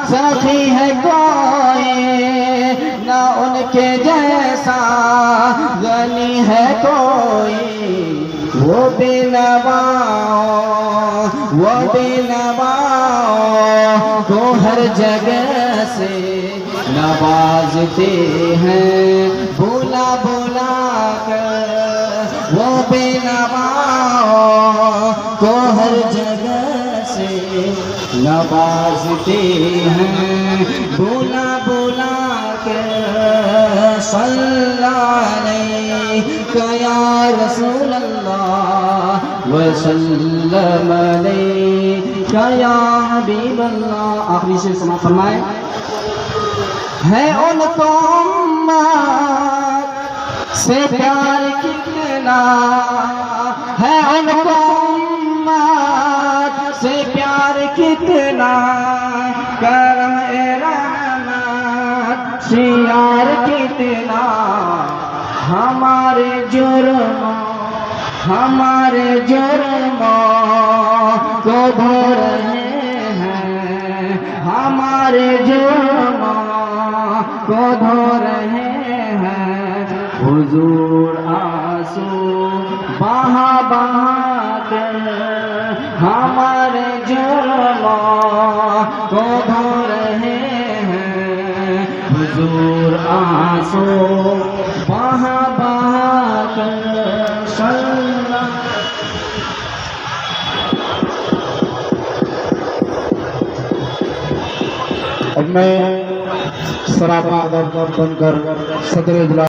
سخی ہے کوئی نہ ان کے جیسا، غنی ہے کوئی وہ بے نوا، وہ بے نوا کو ہر جگہ سے نوازتے ہیں بولا بولا کر، وہ بے نوا کو ہر جگہ سے نوازتے ہیں بولا بولا کر۔ صلی علیک یا رسول اللہ وسلم علیک یا حبیب اللہ۔ آخری شعر سماعت فرمائے۔ ہے ان کو امت سے پیار کتنا، ہے ان کو امت سے پیار کتنا، کرم رحمت سے یار کتنا، ہمارے جرموں کو دھو رہے ہیں، ہمارے جرموں کو دھو رہے ہیں، حضور آنسو بہا بہا کر ہمارے جرموں کو دھو رہے ہیں، حضور آنسو بہا بہا کر۔ اب میں سراپا بن کر صدر اجلاس